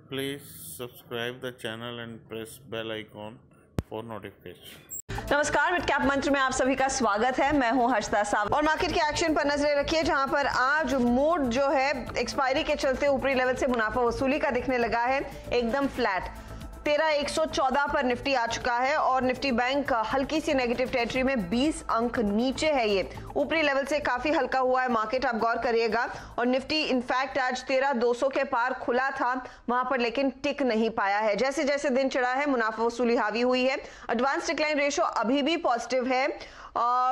Please subscribe the channel and press bell icon for notification. नमस्कार, mid cap मंच में आप सभी का स्वागत है। मैं हूं हर्षदा साव और मार्केट के एक्शन पर नजरें रखिए, जहां पर आज मूड जो है एक्सपायरी के चलते ऊपरी लेवल से मुनाफा वसूली का दिखने लगा है। एकदम फ्लैट 13,114 पर निफ्टी आ चुका है और निफ्टी बैंक हल्की सी नेगेटिव टेरिटरी में 20 अंक नीचे है। ये ऊपरी लेवल से काफी हल्का हुआ है मार्केट, आप गौर करिएगा। और निफ्टी इनफैक्ट आज 13,200 के पार खुला था वहां पर, लेकिन टिक नहीं पाया है। जैसे जैसे दिन चढ़ा है मुनाफा वसूली हावी हुई है। एडवांस डिक्लाइन रेशियो अभी भी पॉजिटिव है।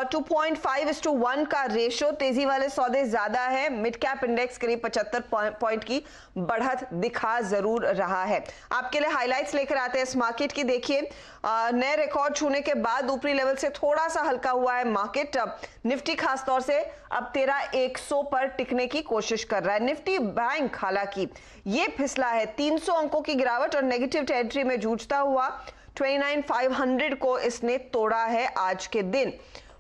2.5:1 का रेशो, तेजी वाले सौदे ज्यादा है। मिड कैप इंडेक्स करीब 75 पॉइंट की बढ़त दिखा जरूर रहा है। आपके लिए हाइलाइट्स लेकर आते हैं इस मार्केट की। देखिए, नए रिकॉर्ड छूने के बाद ऊपरी लेवल से थोड़ा सा हल्का हुआ है मार्केट। निफ्टी खासतौर से अब 13,100 पर टिकने की कोशिश कर रहा है। निफ्टी बैंक हालांकि ये फिसला है, 300 अंकों की गिरावट और नेगेटिव टेरिटरी में जूझता हुआ 29,500 को इसने तोड़ा है आज के दिन।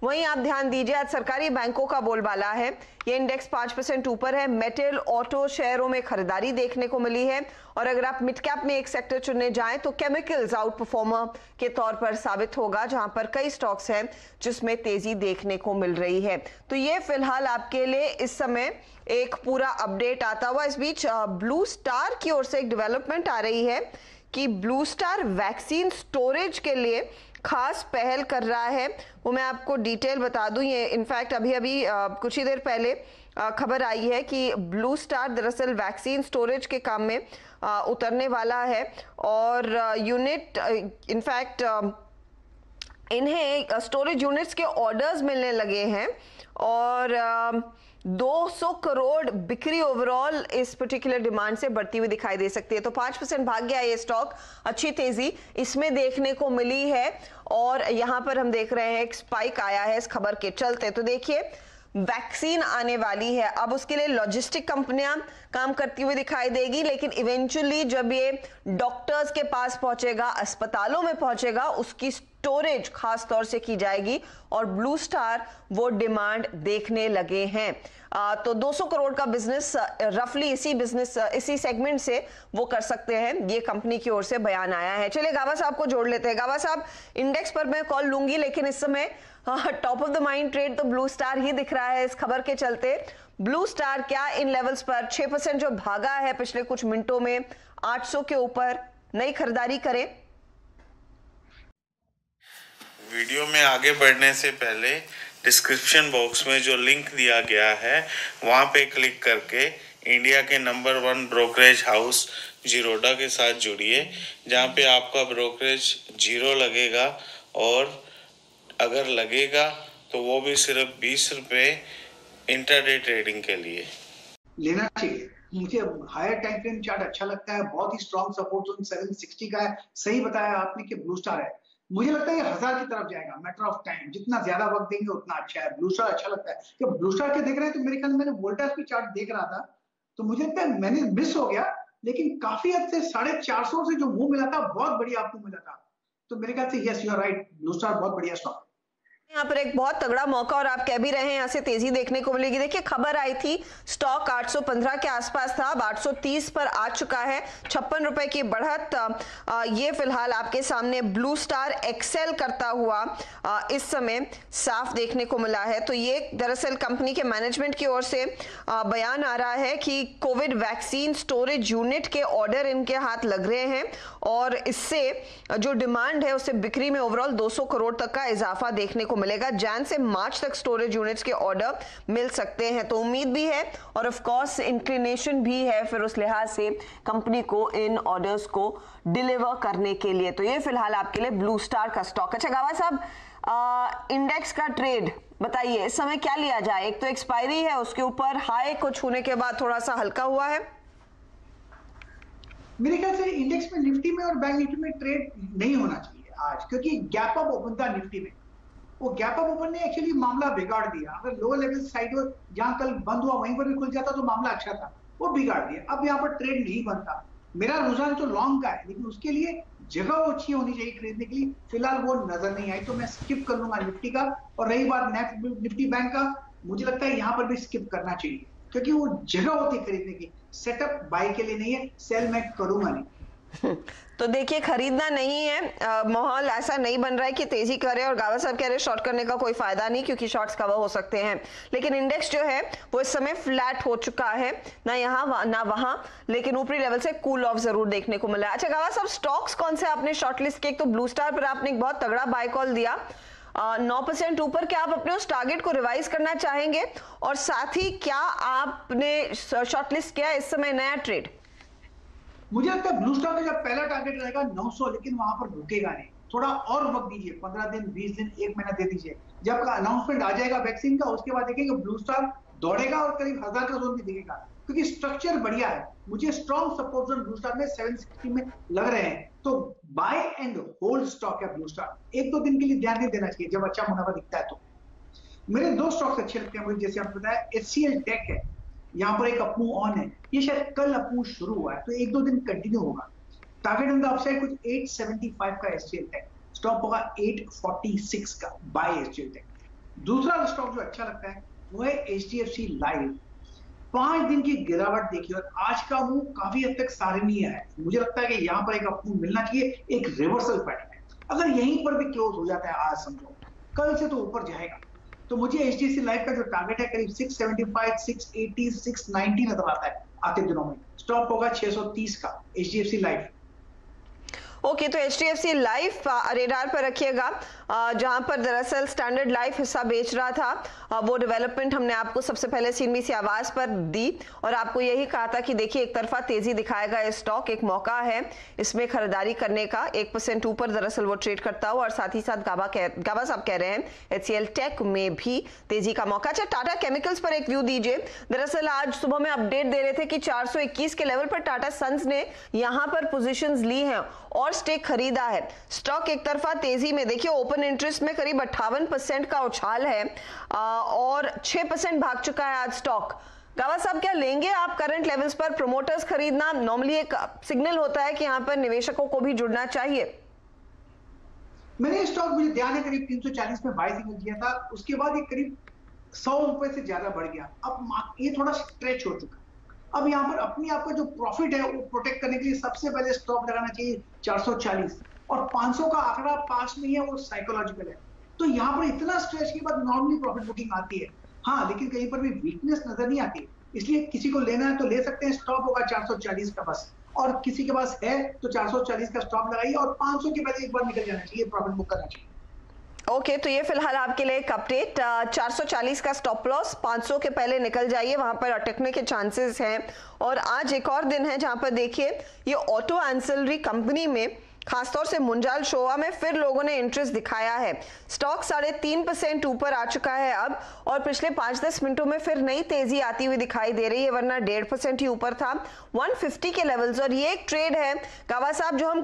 वहीं आप ध्यान दीजिए, आज सरकारी बैंकों का बोलबाला है। ये इंडेक्स 5% ऊपर है। मेटल, ऑटो शेयरों में खरीदारी देखने को मिली है। और अगर आप मिड कैप में एक सेक्टर चुनने जाएं तो केमिकल्स आउट परफॉर्मर के तौर पर साबित होगा, जहां पर कई स्टॉक्स हैं जिसमें तेजी देखने को मिल रही है। तो ये फिलहाल आपके लिए इस समय एक पूरा अपडेट आता हुआ। इस बीच ब्लू स्टार की ओर से एक डेवलपमेंट आ रही है कि ब्लू स्टार वैक्सीन स्टोरेज के लिए खास पहल कर रहा है। वो मैं आपको डिटेल बता दूं। ये इनफैक्ट अभी कुछ ही देर पहले खबर आई है कि ब्लू स्टार दरअसल वैक्सीन स्टोरेज के काम में उतरने वाला है। और यूनिट इनफैक्ट इन्हें स्टोरेज यूनिट्स के ऑर्डर्स मिलने लगे हैं और 200 करोड़ बिक्री ओवरऑल इस पर्टिकुलर डिमांड से बढ़ती हुई दिखाई दे सकती है। तो 5% भाग गया ये स्टॉक। अच्छी तेजी इसमें देखने को मिली है और यहां पर हम देख रहे हैं एक स्पाइक आया है इस खबर के चलते। तो देखिए, वैक्सीन आने वाली है, अब उसके लिए लॉजिस्टिक कंपनियां काम करती हुई दिखाई देगी, लेकिन इवेंचुअली जब ये डॉक्टर्स के पास पहुंचेगा, अस्पतालों में पहुंचेगा, उसकी स्टोरेज खास तौर से की जाएगी और ब्लू स्टार वो डिमांड देखने लगे हैं। तो 200 करोड़ का बिजनेस रफली इसी सेगमेंट से वो कर सकते हैं, ये कंपनी की ओर से बयान आया है। चलिए गावा साहब को जोड़ लेते हैं। गावा साहब, इंडेक्स पर मैं कॉल लूंगी, लेकिन इस समय top of the mind trade तो ब्लू स्टार ही दिख रहा है इस खबर के चलते। ब्लू स्टार क्या इन लेवल्स पर 6% जो भागा है पिछले कुछ मिनटों में 800 के ऊपर नई खरीदारी करें? वीडियो में आगे बढ़ने से पहले डिस्क्रिप्शन बॉक्स में जो लिंक दिया गया है वहां पे क्लिक करके इंडिया के नंबर 1 ब्रोकरेज हाउस जीरोडा के साथ जुड़िए, जहां पे आपका ब्रोकरेज 0 लगेगा और अगर लगेगा तो वो भी सिर्फ 20 रुपये इंटरडे ट्रेडिंग के लिए लेना चाहिए। मुझे हायर टाइम फ्रेम चार्ट अच्छा लगता है, बहुत ही स्ट्रॉन्ग सपोर्ट जोन 760 का है। सही बताया आपने कि ब्लू स्टार है, मुझे लगता है 1000 की तरफ जाएगा, मैटर ऑफ टाइम। जितना ज्यादा वक्त देंगे उतना अच्छा है। ब्लू स्टार अच्छा लगता है। जब ब्लू स्टार के देख रहे हैं तो मेरे ख्याल में मैंने वोल्टास की चार्ट देख रहा था तो मुझे लगता है मैंने मिस हो गया, लेकिन काफी हद से 450 से जो मुंह मिला था बहुत बढ़िया आपको मिला था। तो मेरे ख्याल से yes, you are right, blue star बहुत बढ़िया स्टॉक। यहाँ पर एक बहुत तगड़ा मौका और आप कह भी रहे हैं यहाँ से तेजी देखने को मिलेगी। देखिए, खबर आई थी स्टॉक 815 के आसपास था, अब 830 पर आ चुका है। 56 रुपए की बढ़त ये फिलहाल आपके सामने ब्लू स्टार एक्सेल करता हुआ इस समय साफ देखने को मिला है। तो ये दरअसल कंपनी के मैनेजमेंट की ओर से बयान आ रहा है कि कोविड वैक्सीन स्टोरेज यूनिट के ऑर्डर इनके हाथ लग रहे हैं और इससे जो डिमांड है उससे बिक्री में ओवरऑल 200 करोड़ तक का इजाफा देखने को मिलेगा। जैन से मार्च तक स्टोरेज यूनिट्स के ऑर्डर मिल सकते हैं, तो उम्मीद भी है और ऑफ कोर्स इंक्लिनेशन भी है फिर उस लिहाज से कंपनी को इन ऑर्डर्स को डिलीवर करने के लिए। तो ये फिलहाल आपके लिए ब्लू स्टार का स्टॉक। अच्छा गावा साहब, इंडेक्स का ट्रेड बताइए, इस समय क्या लिया जाए? एक तो एक्सपायरी है, उसके ऊपर हाई को छूने के बाद थोड़ा सा हल्का हुआ है। मेरे ख्याल से इंडेक्स में, निफ्टी में और बैंक निफ्टी में ट्रेड नहीं होना चाहिए आज, क्योंकि गैप अप ओपन था निफ्टी में। वो गैप अप ओपन ने एक्चुअली मामला बिगाड़ दिया। अगर लोअर लेवल साइड जहां कल बंद हुआ वहीं पर भी खुल जाता तो मामला अच्छा था, वो बिगाड़ दिया। अब यहाँ पर ट्रेड नहीं बनता। मेरा रुझान तो लॉन्ग का है, लेकिन उसके लिए जगह वो अच्छी होनी चाहिए खरीदने के लिए। फिलहाल वो नजर नहीं आई, तो मैं स्किप कर लूंगा निफ्टी का। और रही बात निफ्टी बैंक का, मुझे लगता है यहाँ पर भी स्किप करना चाहिए। क्योंकि वो जगह होती है खरीदने की। सेटअप बाय के लिए नहीं है, सेल मैं करूंगा नहीं। तो देखिए खरीदना नहीं है, माहौल ऐसा नहीं बन रहा है कि तेजी करे, और गावा साहब कह रहे हैं शॉर्ट करने का कोई फायदा नहीं क्योंकि शॉर्ट्स कवर हो सकते हैं। लेकिन इंडेक्स जो है वो इस समय फ्लैट हो चुका है, ना यहाँ ना वहां, लेकिन ऊपरी लेवल से कूल ऑफ जरूर देखने को मिला है। अच्छा गावा साहब, स्टॉक्स कौन से आपने शॉर्टलिस्ट किए? एक तो ब्लू स्टार पर आपने एक बहुत तगड़ा बाय कॉल दिया 9% ऊपर, क्या आप अपने उस टारगेट को रिवाइज करना चाहेंगे? और साथ ही क्या आपने शॉर्टलिस्ट किया इस समय नया ट्रेड? मुझे लगता है ब्लू स्टार का जब पहला टारगेट रहेगा 900, लेकिन वहां पर रुकेगा नहीं, थोड़ा और वक्त दीजिए, 15 दिन 20 दिन 1 महीना दे दीजिए। जब अनाउंसमेंट आ जाएगा वैक्सीन का, उसके बाद देखेंगे ब्लू स्टार दौड़ेगा और करीब 1000 का जोन भी दिखेगा, क्योंकि स्ट्रक्चर बढ़िया है। मुझे strong support zone blue star में 760 में लग रहे हैं, तो बाय एंड होल्ड स्टॉक है ब्लू स्टार। 1-2 दिन के लिए ध्यान नहीं देना चाहिए, जब अच्छा मुनाफा दिखता है तो। मेरे 2 स्टॉक्स अच्छे लगते हैं मुझे, जैसे आपने बताया HCL टेक है, यहाँ पर एक अपमूव ऑन है, ये शायद कल अपमूव शुरू हुआ है, तो 1-2 दिन कंटिन्यू होगा। टारगेट ऑन द अपसाइड कुछ 875 का HCL टेक, स्टॉप होगा 846 का, बाय HCL टेक। दूसरा स्टॉक जो अच्छा लगता है वो है HDFC लाइफ। 5 दिन की गिरावट देखिए और आज का मूव काफी हद तक सराहनीय है। मुझे लगता है कि यहाँ पर एक अपमूव मिलना चाहिए, एक रिवर्सल पैटर्न है। अगर यहीं पर भी क्लोज हो जाता है आज, समझो कल से तो ऊपर जाएगा। तो मुझे HDFC लाइफ का जो टारगेट है करीब 675, 680, 690 नजर आता है आते दिनों में। स्टॉप होगा 630 का HDFC लाइफ। ओके, तो HDFC लाइफ रेडार पर रखिएगा, जहां पर दरअसल स्टैंडर्ड लाइफ हिस्सा बेच रहा था। वो डेवलपमेंट हमने आपको सबसे पहले CNBC आवाज पर दी और आपको यही कहा था कि देखिए एक तरफा तेजी दिखाएगा ये स्टॉक, एक मौका है इसमें खरीदारी करने का। 1% ऊपर दरअसल वो ट्रेड करता हो, और साथ ही साथ गावा साहब कह रहे हैं HCL टेक में भी तेजी का मौका। अच्छा, टाटा केमिकल्स पर एक व्यू दीजिए। दरअसल आज सुबह में अपडेट दे रहे थे कि 421 के लेवल पर टाटा सन्स ने यहां पर पोजीशंस ली हैं और स्टेक खरीदा है। स्टॉक एक तरफा तेजी में, देखिए ओपन इंटरेस्ट में करीब 58% का उछाल है और 6% भाग चुका है आज स्टॉक। गावा साहब, क्या लेंगे आप करंट लेवल्स पर? प्रमोटर्स खरीदना नॉर्मली एक सिग्नल होता है कि यहां पर निवेशकों को भी जुड़ना चाहिए। मैंने स्टॉक, मुझे ध्यान है, करीब 340 में बाय सिग्नल दिया था, उसके बाद ये करीब 100 रुपए से ज्यादा बढ़ गया। अब ये थोड़ा स्ट्रेच हो चुका। अब यहाँ पर अपनी आपका जो प्रॉफिट है वो प्रोटेक्ट करने के लिए सबसे पहले स्टॉप लगाना चाहिए 440, और 500 का आंकड़ा पास में है, वो साइकोलॉजिकल है। तो यहाँ पर इतना स्ट्रेच के बाद नॉर्मली प्रॉफिट बुकिंग आती है, हाँ, लेकिन कहीं पर भी वीकनेस नजर नहीं आती, इसलिए किसी को लेना है तो ले सकते हैं। स्टॉप होगा 440 का बस, और किसी के पास है तो 440 का स्टॉप लगाइए और 500 के पहले एक बार निकल जाना चाहिए, प्रॉफिट बुक करना चाहिए। ओके, तो ये फिलहाल आपके लिए एक अपडेट। 440 का स्टॉप लॉस, 500 के पहले निकल जाइए, वहां पर अटकने के चांसेस हैं। और आज एक और दिन है जहां पर देखिए ये ऑटो एंसिलरी कंपनी में खासतौर से मुंजाल शोवा में फिर लोगों ने इंटरेस्ट दिखाया है। स्टॉक 3.5% ऊपर आ चुका है अब, और पिछले 5-10 मिनटों में फिर नई तेजी आती हुई दिखाई दे रही है, वरना 1.5% ही ऊपर था 150 के लेवल्स। और ये एक ट्रेड है गावा साहब जो हम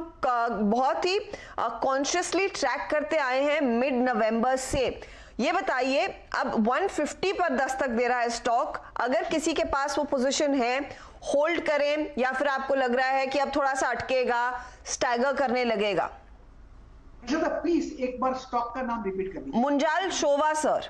बहुत ही कॉन्शियसली ट्रैक करते आए हैं मिड नवंबर से। ये बताइए, अब 150 पर दस्तक दे रहा है स्टॉक, अगर किसी के पास वो पोजीशन है, होल्ड करें या फिर आपको लग रहा है कि अब थोड़ा सा अटकेगा, स्टैगर करने लगेगा? प्लीज एक बार स्टॉक का नाम रिपीट कर दीजिए। Munjal Showa sir.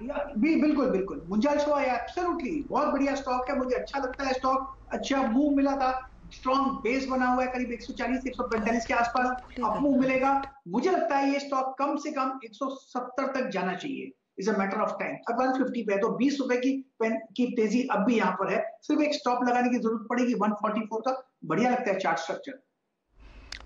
बिल्कुल बिल्कुल, मुंजाल शोवा, एब्सोल्युटली बहुत बढ़िया स्टॉक है, मुझे अच्छा लगता है स्टॉक। अच्छा मूव मिला था, स्ट्रॉन्ग बेस बना हुआ है करीब 140-145 के आसपास, अब मूव मिलेगा। मुझे लगता है ये स्टॉक कम से कम 170 तक जाना चाहिए, is a matter of time. अब 150 पे है तो 20 रुपए की तेजी अब भी यहाँ पर है, सिर्फ एक स्टॉप लगाने की जरूरत पड़ेगी 144 का। बढ़िया लगता है चार्ट स्ट्रक्चर।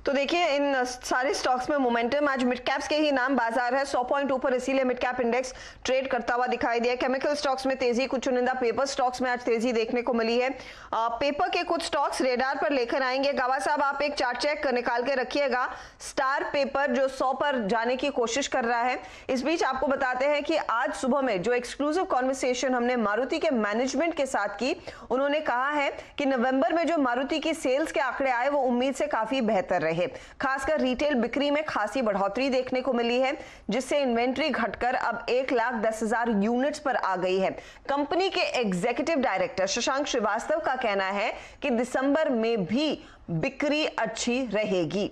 तो देखिए इन सारे स्टॉक्स में मोमेंटम, आज मिड कैप्स के ही नाम बाजार है 100 पॉइंट ऊपर, इसीलिए मिड कैप इंडेक्स ट्रेड करता हुआ दिखाई दिया। केमिकल स्टॉक्स में तेजी, कुछ चुनिंदा पेपर स्टॉक्स में आज तेजी देखने को मिली है। पेपर के कुछ स्टॉक्स रेडार पर लेकर आएंगे। गावा साहब, आप एक चार्ट चेक निकाल के रखिएगा। स्टार पेपर जो 100 पर जाने की कोशिश कर रहा है। इस बीच आपको बताते हैं कि आज सुबह में जो एक्सक्लूसिव कॉन्वर्सेशन हमने मारुति के मैनेजमेंट के साथ की, उन्होंने कहा है कि नवंबर में जो मारुति की सेल्स के आंकड़े आए वो उम्मीद से काफी बेहतर रहे। खासकर रिटेल बिक्री में खासी बढ़ोतरी देखने को मिली है, जिससे इन्वेंट्री घटकर अब 1,10,000 यूनिट्स पर आ गई है। कंपनी के एग्जीक्यूटिव डायरेक्टर शशांक श्रीवास्तव का कहना है कि दिसंबर में भी बिक्री अच्छी रहेगी।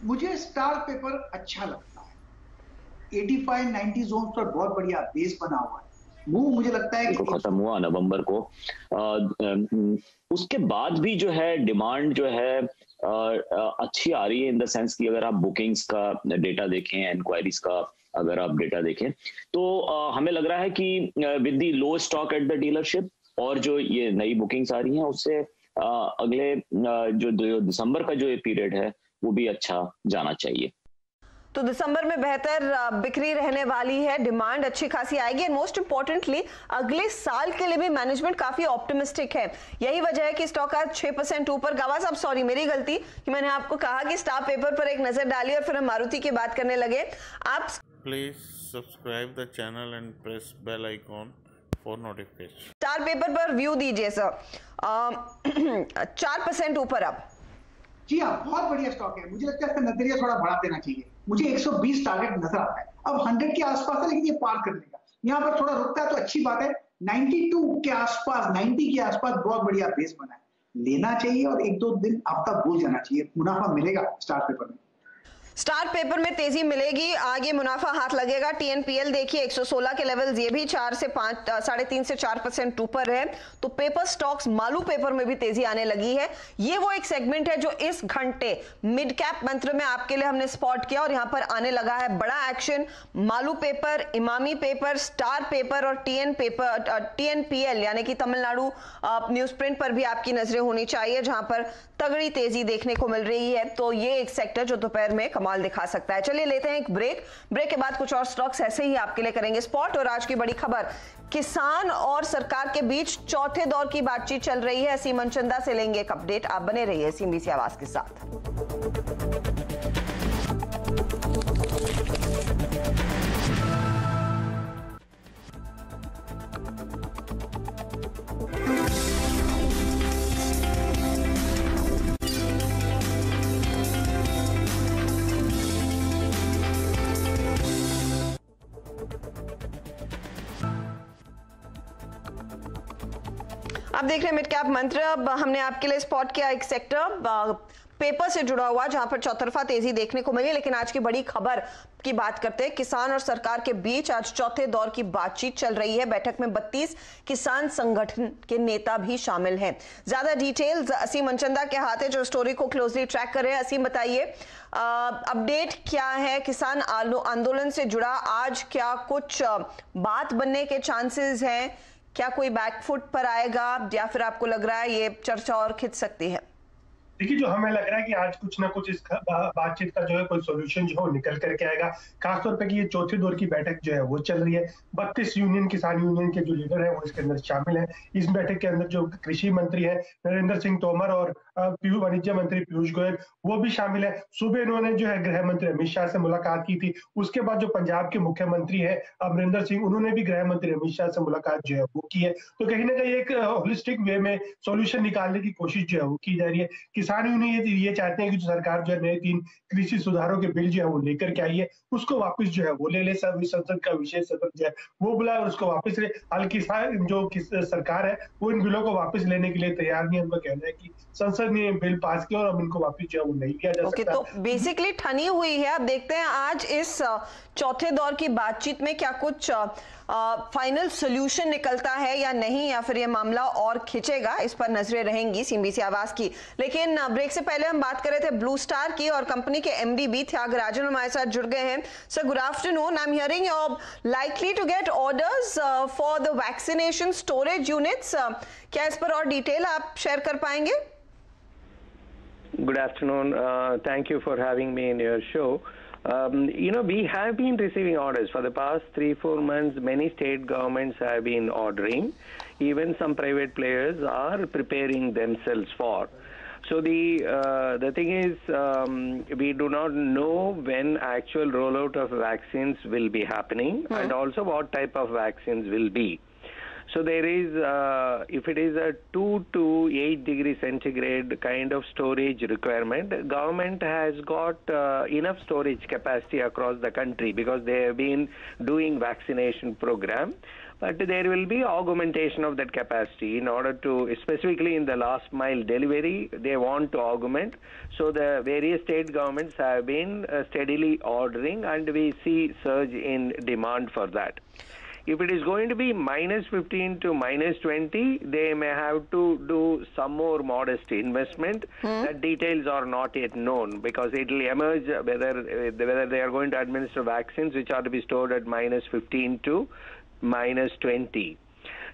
मुझे स्टार पेपर अच्छा लगता है, 85-90 जोन पर बहुत बढ़िया बेस बना हुआ है। मूव मुझे लगता है कि खत्म हुआ नवंबर को। उसके बाद भी जो है डिमांड जो है अच्छी आ रही है, इन द सेंस कि अगर आप बुकिंग्स का डेटा देखें, इंक्वायरीज का अगर आप डेटा देखें, तो हमें लग रहा है कि with the low stock at the dealership और जो ये नई बुकिंग्स आ रही हैं, उससे अगले जो दिसंबर का जो ये पीरियड है वो भी अच्छा जाना चाहिए। तो दिसंबर में बेहतर बिक्री रहने वाली है, डिमांड अच्छी खासी आएगी एंड मोस्ट इंपॉर्टेंटली अगले साल के लिए भी मैनेजमेंट काफी ऑप्टिमिस्टिक है। यही वजह है कि स्टॉक आज 6% ऊपर। गवा साहब सॉरी, मेरी गलती कि मैंने आपको कहा कि स्टार पेपर पर एक नजर डाली और फिर हम मारुति की बात करने लगे। आप please subscribe the channel and press bell icon for notification. Star paper पर व्यू दीजिए सर। 4% ऊपर अब। जी हाँ, बहुत बढ़िया स्टॉक है। मुझे लगता है इसका नजरिया थोड़ा बढ़ा देना चाहिए। मुझे 120 टारगेट नजर आता है, अब 100 के आसपास है, लेकिन ये पार कर लेगा। यहाँ पर थोड़ा रुकता है तो अच्छी बात है। 92 के आसपास, 90 के आसपास बहुत बढ़िया बेस बना है, लेना चाहिए और एक दो दिन आपका भूल जाना चाहिए, मुनाफा मिलेगा स्टार पेपर में। स्टार पेपर में तेजी मिलेगी, आगे मुनाफा हाथ लगेगा। टीएनपीएल देखिए 116 के लेवल्स, ये भी 4 से 5, 3.5 से 4% ऊपर है। तो पेपर स्टॉक्स, मालू पेपर में भी तेजी आने लगी है। ये वो एक सेगमेंट है जो इस घंटे मिड कैप मंत्र में आपके लिए हमने स्पॉट किया और यहां पर आने लगा है बड़ा action. Malu paper, Emami paper, star paper और टीएनपीएल यानी कि तमिलनाडु न्यूज प्रिंट पर भी आपकी नजरें होनी चाहिए, जहां पर तगड़ी तेजी देखने को मिल रही है। तो ये एक सेक्टर जो दोपहर में कमाल दिखा सकता है। चलिए लेते हैं एक ब्रेक के बाद कुछ और स्टॉक्स ऐसे ही आपके लिए करेंगे स्पॉट। और आज की बड़ी खबर, किसान और सरकार के बीच चौथे दौर की बातचीत चल रही है। असीम मनचंदा से लेंगे एक अपडेट, आप बने रहिए सीएनबीसी आवाज के साथ। आप देख रहे हैं मिड कैप मंत्र। अब हमने आपके लिए स्पॉट किया एक सेक्टर पेपर से जुड़ा हुआ, जहां पर चौतरफा तेजी देखने को मिली। लेकिन आज की बड़ी खबर की बात करते हैं, किसान और सरकार के बीच आज चौथे दौर की बातचीत चल रही है। बैठक में 32 किसान संगठन के नेता भी शामिल हैं। ज्यादा डिटेल्स असीम मनचंदा के हाथ है, जो स्टोरी को क्लोजली ट्रैक कर रहे हैं। असीम बताइए अपडेट क्या है किसान आंदोलन से जुड़ा? आज क्या कुछ बात बनने के चांसेस हैं? क्या कोई बैकफुट पर आएगा या फिर आपको लग रहा है ये चर्चा और खिंच सकती है? देखिए, जो हमें लग रहा है कि आज कुछ ना कुछ इस बातचीत का जो है कोई सॉल्यूशन जो है निकल करके आएगा। खासतौर पे कि ये चौथे दौर की बैठक जो है वो चल रही है। 32 किसान यूनियन के जो लीडर है वो इसके अंदर शामिल है। इस बैठक के अंदर जो कृषि मंत्री है नरेंद्र सिंह तोमर और वाणिज्य मंत्री पीयूष गोयल वो भी शामिल है। सुबह इन्होंने जो है गृह मंत्री अमित शाह से मुलाकात की थी। उसके बाद जो पंजाब के मुख्यमंत्री है अमरिंदर सिंह, उन्होंने भी गृह मंत्री अमित शाह से मुलाकात जो है वो की है। तो कहीं ना कहीं एक होलिस्टिक वे में सॉल्यूशन निकालने की कोशिश जो है वो की जा रही है। किसान यूनियन ये चाहते हैं कि जो सरकार जो है नए 3 कृषि सुधारों के बिल जो है वो लेकर के आई है, उसको वापस जो है वो ले ले। संसद का विशेष सत्र जो है वो बुलाए और उसको वापस ले। हालांकि जो सरकार है वो इन बिलों को वापस लेने के लिए तैयार नहीं है। उनका कहना है कि संसद ने बिल पास किया और अब इनको वापस जो है वो नहीं लिया जा सकता। तो बेसिकली ठनी हुई है। अब देखते हैं आज इस चौथे दौर की बातचीत में क्या कुछ फाइनल सोल्यूशन निकलता है या नहीं, या फिर ये मामला और खिंचेगा। इस पर नजरें रहेंगी सीएनबीसी आवाज की। लेकिन ब्रेक से पहले हम बात कर रहे थे ब्लू स्टार की, और कंपनी के एमडी बी त्यागराजन हमारे साथ जुड़ गए हैं। Sir good afternoon. I am hearing you are likely to get orders for the vaccination storage units. क्या इस पर और डिटेल आप शेयर कर पाएंगे? Good afternoon. Thank you for having me in your show. We have been receiving orders for the past 3-4 months. Many state governments have been ordering. Even some private players are preparing themselves for. So the thing is, we do not know when actual rollout of vaccines will be happening, and also what type of vaccines will be. So there is, if it is a 2 to 8 degree centigrade kind of storage requirement, government has got enough storage capacity across the country because they have been doing vaccination program. But there will be augmentation of that capacity in order to, specifically in the last mile delivery, they want to augment. So the various state governments have been steadily ordering, and we see surge in demand for that. If it is going to be minus 15 to minus 20, they may have to do some more modest investment. The details are not yet known because it will emerge whether they are going to administer vaccines which are to be stored at minus 15 to minus 20.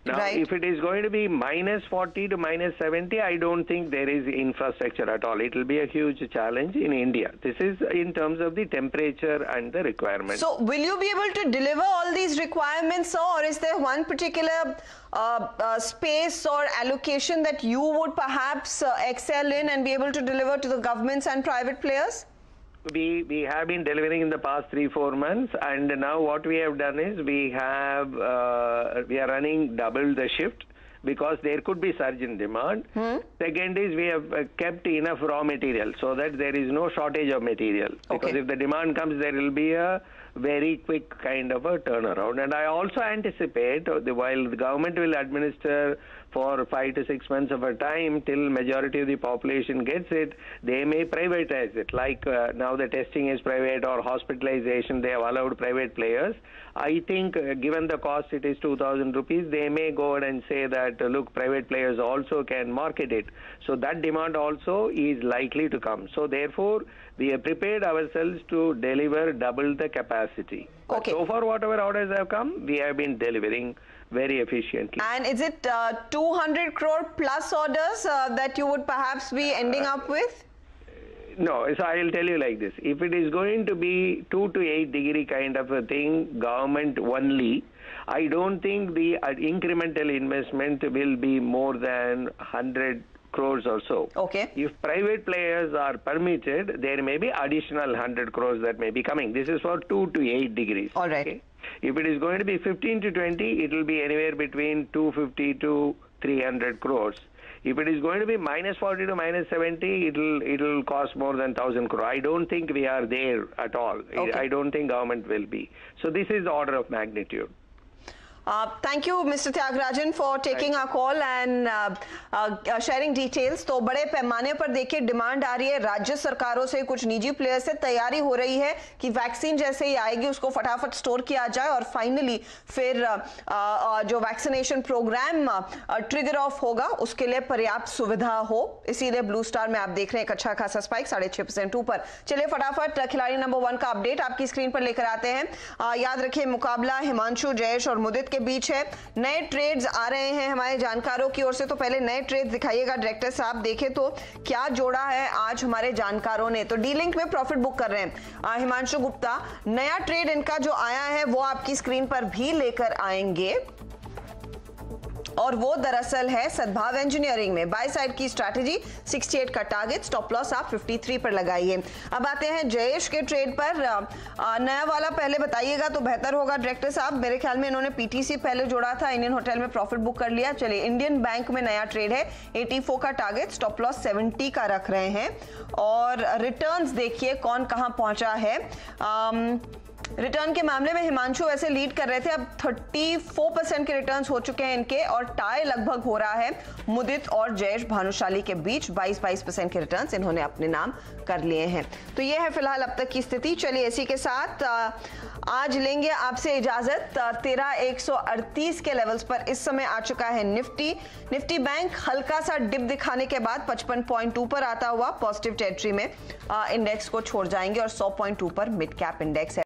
Now, if it is going to be minus 40 to minus 70, I don't think there is infrastructure at all. It will be a huge challenge in India. This is in terms of the temperature and the requirements. So, will you be able to deliver all these requirements, or is there one particular space or allocation that you would perhaps excel in and be able to deliver to the governments and private players? We have been delivering in the past 3-4 months, and now what we have done is we are running double the shift because there could be surge in demand. Second is we have kept enough raw material so that there is no shortage of material. Because if the demand comes, there will be a very quick kind of a turnaround. And I also anticipate while the government will administer for 5 to 6 months of a time till majority of the population gets it, they may privatize it. Like now the testing is private or hospitalization, they have allowed private players. I think given the cost it is 2,000 rupees, they may go ahead and say that, look, private players also can market it. So that demand also is likely to come. So therefore, we have prepared ourselves to deliver double the capacity. So far, whatever orders have come, we have been delivering very efficiently. And is it 200 crore plus orders that you would perhaps be ending up with? No, so I will tell you like this. If it is going to be 2 to 8 degree kind of a thing, government only, I don't think the incremental investment will be more than 100 crores or so. If private players are permitted, there may be additional 100 crores that may be coming. This is for 2 to 8 degrees. All right. If it is going to be 15 to 20, it will be anywhere between 250 to 300 crores. If it is going to be minus 40 to minus 70, it will cost more than 1,000 crore. I don't think we are there at all. I don't think government will be. So this is the order of magnitude. Thank you, Mr. Tyagarajan, for taking our call and sharing details. तो बड़े पैमाने पर देखिए demand आ रही है राज्य सरकारों से, कुछ निजी प्लेयर से तैयारी हो रही है कि वैक्सीन जैसे ही आएगी उसको फटाफट स्टोर किया जाए और फाइनली फिर जो वैक्सीनेशन प्रोग्राम ट्रिगर ऑफ होगा उसके लिए पर्याप्त सुविधा हो। इसीलिए ब्लू स्टार में आप देख रहे हैं एक अच्छा खासा स्पाइक 6.5% ऊपर। चलिए फटाफट खिलाड़ी नंबर 1 का अपडेट आपकी स्क्रीन पर लेकर आते हैं। याद रखिए मुकाबला हिमांशु, जयेश और मुदित के बीच है। नए ट्रेड्स आ रहे हैं हमारे जानकारों की ओर से, तो पहले नए ट्रेड्स दिखाइएगा डायरेक्टर साहब। देखें तो क्या जोड़ा है आज हमारे जानकारों ने, तो डी लिंक में प्रॉफिट बुक कर रहे हैं हिमांशु गुप्ता। नया ट्रेड इनका जो आया है वो आपकी स्क्रीन पर भी लेकर आएंगे और वो दरअसल है सद्भाव इंजीनियरिंग में। बाय साइड की स्ट्रैटेजी 68 का टारगेट, स्टॉप लॉस आप 53 पर लगाइए। अब आते हैं जयेश के ट्रेड पर। नया वाला पहले बताइएगा तो बेहतर होगा डायरेक्टर साहब। मेरे ख्याल में इन्होंने पीटीसी पहले जोड़ा था, इंडियन होटल में प्रॉफिट बुक कर लिया। चलिए इंडियन बैंक में नया ट्रेड है, 84 का टारगेट, स्टॉप लॉस 70 का रख रहे हैं और रिटर्न्स देखिए कौन कहां पहुंचा है। रिटर्न के मामले में हिमांशु वैसे लीड कर रहे थे, अब 34% के रिटर्न्स हो चुके हैं इनके और टाई लगभग हो रहा है मुदित और जयेश भानुशाली के बीच। 22% के रिटर्न्स इन्होंने अपने नाम कर लिए हैं। तो ये है फिलहाल अब तक की स्थिति। चलिए इसी के साथ आज लेंगे आपसे इजाजत। 13,138 के लेवल्स पर इस समय आ चुका है निफ्टी बैंक हल्का सा डिप दिखाने के बाद 55.2 पर आता हुआ पॉजिटिव टेरिटरी में इंडेक्स को छोड़ जाएंगे और 100.2 पर मिड कैप इंडेक्स है।